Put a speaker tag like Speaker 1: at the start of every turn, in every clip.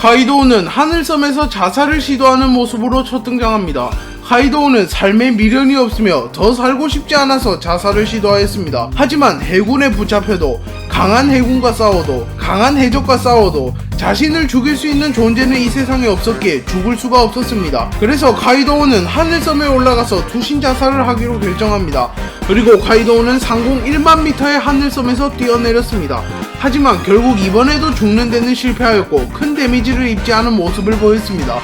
Speaker 1: 카이도우는 하늘섬에서 자살을 시도하는 모습으로 첫 등장합니다. 카이도우는 삶에 미련이 없으며 더 살고 싶지 않아서 자살을 시도하였습니다. 하지만 해군에 붙잡혀도 강한 해군과 싸워도 강한 해적과 싸워도 자신을 죽일 수 있는 존재는 이 세상에 없었기에 죽을 수가 없었습니다. 그래서 카이도우는 하늘섬에 올라가서 투신 자살을 하기로 결정합니다. 그리고 카이도우는 상공 1만 미터의 하늘섬에서 뛰어내렸습니다. 하지만 결국 이번에도 죽는 데는 실패하였고 큰 데미지를 입지 않은 모습을 보였습니다.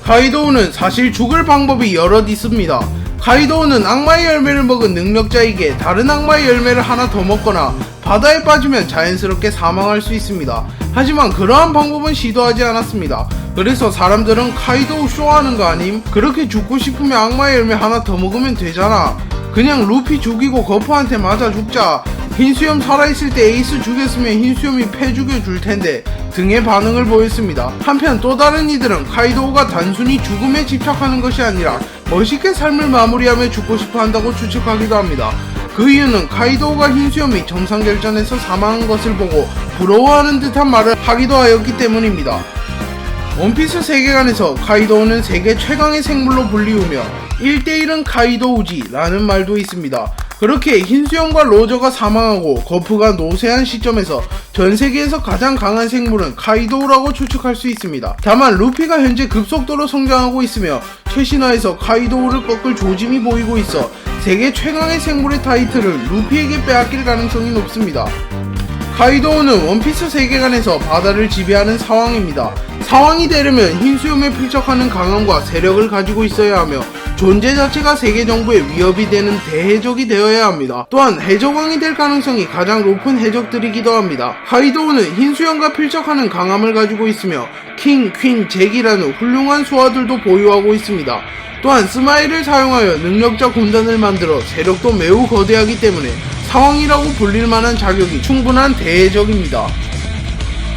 Speaker 1: 카이도우는 사실 죽을 방법이 여럿 있습니다. 카이도우는 악마의 열매를 먹은 능력자에게 다른 악마의 열매를 하나 더 먹거나 바다에 빠지면 자연스럽게 사망할 수 있습니다. 하지만 그러한 방법은 시도하지 않았습니다. 그래서 사람들은 카이도우 쇼하는 거 아님? 그렇게 죽고 싶으면 악마의 열매 하나 더 먹으면 되잖아. 그냥 루피 죽이고 거프한테 맞아 죽자. 흰수염 살아있을 때 에이스 죽였으면 흰수염이 패 죽여줄 텐데 등의 반응을 보였습니다. 한편 또 다른 이들은 카이도우가 단순히 죽음에 집착하는 것이 아니라 멋있게 삶을 마무리하며 죽고 싶어 한다고 추측하기도 합니다. 그 이유는 카이도우가 흰수염이 정상결전에서 사망한 것을 보고 부러워하는 듯한 말을 하기도 하였기 때문입니다. 원피스 세계관에서 카이도우는 세계 최강의 생물로 불리우며 1대1은 카이도우지 라는 말도 있습니다. 그렇게 흰수염과 로저가 사망하고 거프가 노쇠한 시점에서 전세계에서 가장 강한 생물은 카이도우라고 추측할 수 있습니다. 다만 루피가 현재 급속도로 성장하고 있으며 최신화에서 카이도우를 꺾을 조짐이 보이고 있어 세계 최강의 생물의 타이틀을 루피에게 빼앗길 가능성이 높습니다. 카이도우는 원피스 세계관에서 바다를 지배하는 사왕입니다. 사왕이 되려면 흰수염에 필적하는 강함과 세력을 가지고 있어야 하며 존재 자체가 세계 정부의 위협이 되는 대해적이 되어야 합니다. 또한 해적왕이 될 가능성이 가장 높은 해적들이기도 합니다. 카이도우는 흰수염과 필적하는 강함을 가지고 있으며 킹, 퀸, 잭이라는 훌륭한 수하들도 보유하고 있습니다. 또한 스마일을 사용하여 능력자 군단을 만들어 세력도 매우 거대하기 때문에 사왕이라고 불릴 만한 자격이 충분한 대해적입니다.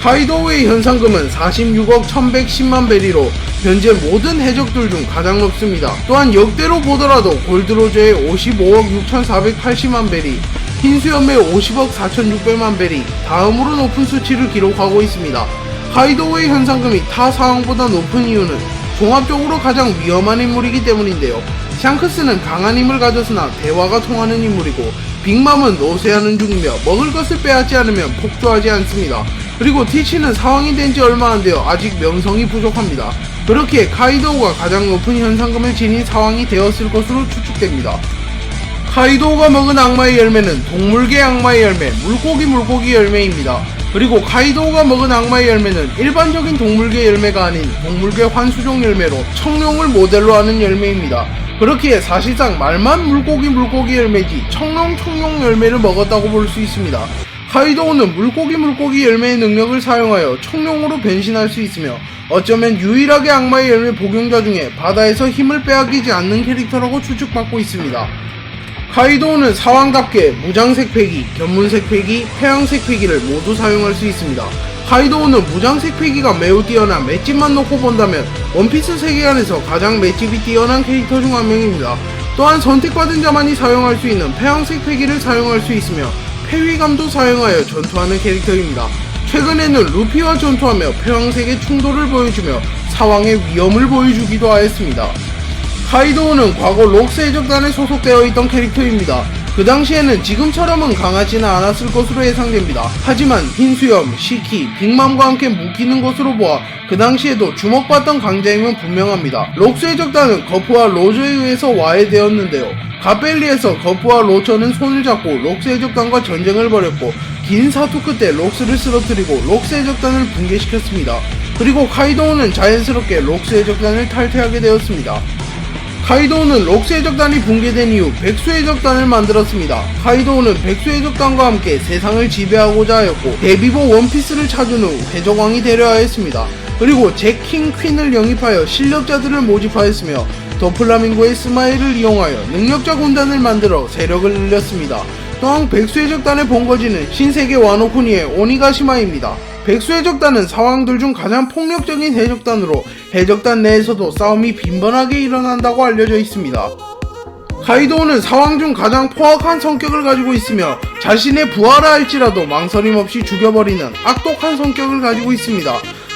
Speaker 1: 카이도우의 현상금은 46억 1110만 베리로 현재 모든 해적들 중 가장 높습니다. 또한 역대로 보더라도 골드로저의 55억 6480만 베리, 흰수염의 50억 4600만 베리, 다음으로 높은 수치를 기록하고 있습니다. 카이도우의 현상금이 타 사왕보다 높은 이유는 종합적으로 가장 위험한 인물이기 때문인데요. 샹크스는 강한 힘을 가졌으나 대화가 통하는 인물이고 빅맘은 노쇠하는 중이며 먹을 것을 빼앗지 않으면 폭주하지 않습니다. 그리고 티치는 사왕이 된 지 얼마 안 되어 아직 명성이 부족합니다. 그렇게 카이도우가 가장 높은 현상금을 지닌 사왕이 되었을 것으로 추측됩니다. 카이도우가 먹은 악마의 열매는 동물계 악마의 열매, 물고기 열매입니다. 그리고 카이도우가 먹은 악마의 열매는 일반적인 동물계 열매가 아닌 동물계 환수종 열매로 청룡을 모델로 하는 열매입니다. 그렇기에 사실상 말만 물고기 열매지 청룡 열매를 먹었다고 볼 수 있습니다. 카이도우는 물고기 열매의 능력을 사용하여 청룡으로 변신할 수 있으며 어쩌면 유일하게 악마의 열매 복용자 중에 바다에서 힘을 빼앗기지 않는 캐릭터라고 추측받고 있습니다. 카이도우는 사왕답게 무장색 패기, 견문색 패기, 태양색 패기를 모두 사용할 수 있습니다. 카이도우는 무장색 패기가 매우 뛰어난 맷집만 놓고 본다면 원피스 세계관에서 가장 맷집이 뛰어난 캐릭터 중 한 명입니다. 또한 선택받은 자만이 사용할 수 있는 폐왕색 패기를 사용할 수 있으며 폐위감도 사용하여 전투하는 캐릭터입니다. 최근에는 루피와 전투하며 폐왕색의 충돌을 보여주며 사왕의 위험을 보여주기도 하였습니다. 카이도우는 과거 록스 해적단에 소속되어 있던 캐릭터입니다. 그 당시에는 지금처럼은 강하지는 않았을 것으로 예상됩니다. 하지만 흰수염, 시키, 빅맘과 함께 묶이는 것으로 보아 그 당시에도 주목받던 강자임은 분명합니다. 록스 해적단은 거프와 로저에 의해서 와해되었는데요. 가벨리에서 거프와 로저는 손을 잡고 록스 해적단과 전쟁을 벌였고 긴 사투 끝에 록스를 쓰러뜨리고 록스 해적단을 붕괴시켰습니다. 그리고 카이도우는 자연스럽게 록스 해적단을 탈퇴하게 되었습니다. 카이도우는 록스 해적단이 붕괴된 이후 백수 해적단을 만들었습니다. 카이도우는 백수 해적단과 함께 세상을 지배하고자 하였고 데뷔보 원피스를 찾은 후 해적왕이 되려 하였습니다. 그리고 잭 킹 퀸을 영입하여 실력자들을 모집하였으며 더플라밍고의 스마일을 이용하여 능력자 군단을 만들어 세력을 늘렸습니다. 또한 백수 해적단의 본거지는 신세계 와노쿠니의 오니가시마입니다. 백수 해적단은 사왕들 중 가장 폭력적인 해적단으로 해적단 내에서도 싸움이 빈번하게 일어난다고 알려져 있습니다. 카이도우는 사왕 중 가장 포악한 성격을 가지고 있으며 자신의 부하라 할지라도 망설임 없이 죽여버리는 악독한 성격을 가지고 있습니다.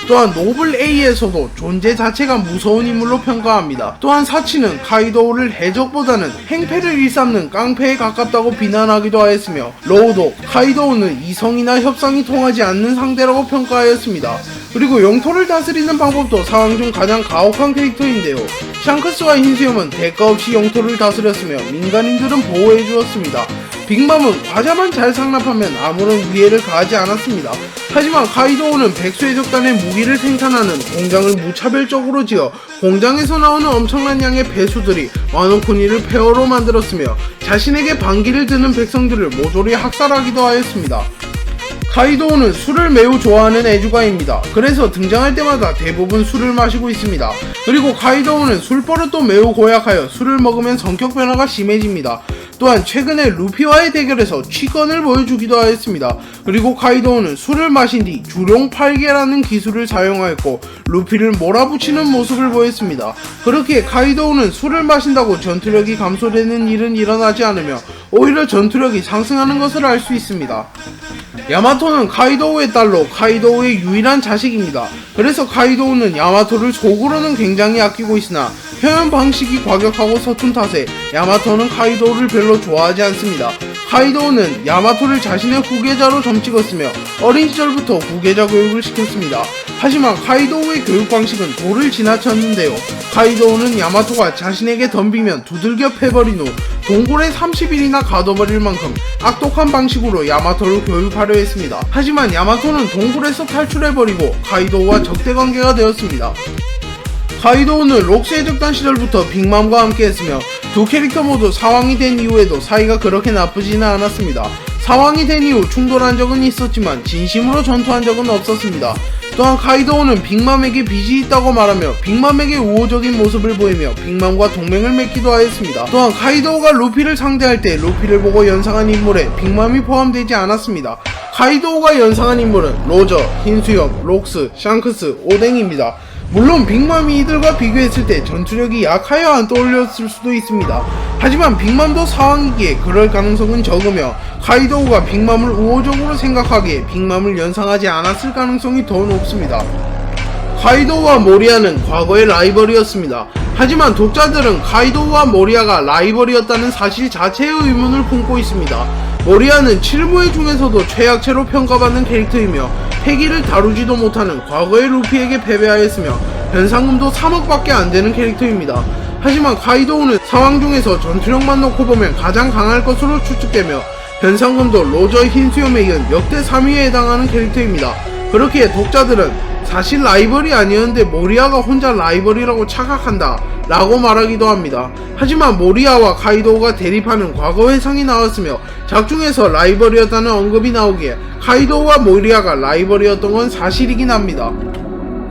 Speaker 1: 또한 노블 A에서도 존재 자체가 무서운 인물로 평가합니다. 또한 사치는 카이도우를 해적보다는 행패를 일삼는 깡패에 가깝다고 비난하기도 하였으며, 로우도 카이도우는 이성이나 협상이 통하지 않는 상대라고 평가하였습니다. 그리고 영토를 다스리는 방법도 상황 중 가장 가혹한 캐릭터인데요. 샹크스와 흰수염은 대가 없이 영토를 다스렸으며 민간인들은 보호해 주었습니다. 빅맘은 과자만 잘 상납하면 아무런 위해를 가하지 않았습니다. 하지만 카이도우는 백수해적단의 무기를 생산하는 공장을 무차별적으로 지어 공장에서 나오는 엄청난 양의 배수들이 와노쿠니를 폐허로 만들었으며 자신에게 반기를 드는 백성들을 모조리 학살하기도 하였습니다. 카이도우는 술을 매우 좋아하는 애주가입니다. 그래서 등장할 때마다 대부분 술을 마시고 있습니다. 그리고 카이도우는 술버릇도 매우 고약하여 술을 먹으면 성격 변화가 심해집니다. 또한 최근에 루피와의 대결에서 취권을 보여주기도 하였습니다. 그리고 카이도우는 술을 마신 뒤 주룡 8개라는 기술을 사용하였고 루피를 몰아붙이는 모습을 보였습니다. 그렇게 카이도우는 술을 마신다고 전투력이 감소되는 일은 일어나지 않으며 오히려 전투력이 상승하는 것을 알 수 있습니다. 야마토는 카이도우의 딸로 카이도우의 유일한 자식입니다. 그래서 카이도우는 야마토를 속으로는 굉장히 아끼고 있으나 표현 방식이 과격하고 서툰 탓에 야마토는 카이도우를 별로 좋아하지 않습니다. 카이도우는 야마토를 자신의 후계자로 점찍었으며 어린 시절부터 후계자 교육을 시켰습니다. 하지만 카이도우의 교육 방식은 도를 지나쳤는데요. 카이도우는 야마토가 자신에게 덤비면 두들겨 패버린 후 동굴에 30일이나 가둬버릴 만큼 악독한 방식으로 야마토를 교육하려 했습니다. 하지만 야마토는 동굴에서 탈출해버리고 카이도우와 적대관계가 되었습니다. 카이도우는 록스 해적단 시절부터 빅맘과 함께했으며 두 캐릭터 모두 사왕이 된 이후에도 사이가 그렇게 나쁘지는 않았습니다. 사왕이 된 이후 충돌한 적은 있었지만 진심으로 전투한 적은 없었습니다. 또한 카이도우는 빅맘에게 빚이 있다고 말하며 빅맘에게 우호적인 모습을 보이며 빅맘과 동맹을 맺기도 하였습니다. 또한 카이도우가 루피를 상대할 때 루피를 보고 연상한 인물에 빅맘이 포함되지 않았습니다. 카이도우가 연상한 인물은 로저, 흰수염, 록스, 샹크스, 오뎅입니다. 물론 빅맘이 이들과 비교했을 때 전투력이 약하여 안 떠올렸을 수도 있습니다. 하지만 빅맘도 사왕이기에 그럴 가능성은 적으며 카이도우가 빅맘을 우호적으로 생각하기에 빅맘을 연상하지 않았을 가능성이 더 높습니다. 카이도우와 모리아는 과거의 라이벌이었습니다. 하지만 독자들은 카이도우와 모리아가 라이벌이었다는 사실 자체의 의문을 품고 있습니다. 모리아는 칠무회 중에서도 최약체로 평가받는 캐릭터이며 패기를 다루지도 못하는 과거의 루피에게 패배하였으며 변상금도 3억밖에 안되는 캐릭터입니다. 하지만 카이도우는 사왕 중에서 전투력만 놓고 보면 가장 강할 것으로 추측되며 변상금도 로저 흰수염에 이은 역대 3위에 해당하는 캐릭터입니다. 그렇기에 독자들은 사실 라이벌이 아니었는데 모리아가 혼자 라이벌이라고 착각한다 라고 말하기도 합니다. 하지만 모리아와 카이도우가 대립하는 과거 회상이 나왔으며 작중에서 라이벌이었다는 언급이 나오기에 카이도우와 모리아가 라이벌이었던 건 사실이긴 합니다.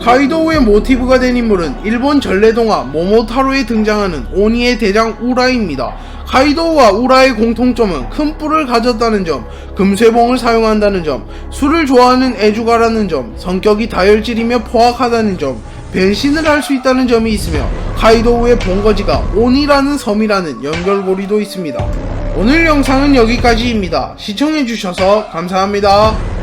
Speaker 1: 카이도우의 모티브가 된 인물은 일본 전래동화 모모타로에 등장하는 오니의 대장 우라입니다. 카이도우와 우라의 공통점은 큰 뿔을 가졌다는 점, 금쇠봉을 사용한다는 점, 술을 좋아하는 애주가라는 점, 성격이 다혈질이며 포악하다는 점, 변신을 할 수 있다는 점이 있으며 카이도우의 본거지가 오니라는 섬이라는 연결고리도 있습니다. 오늘 영상은 여기까지입니다. 시청해주셔서 감사합니다.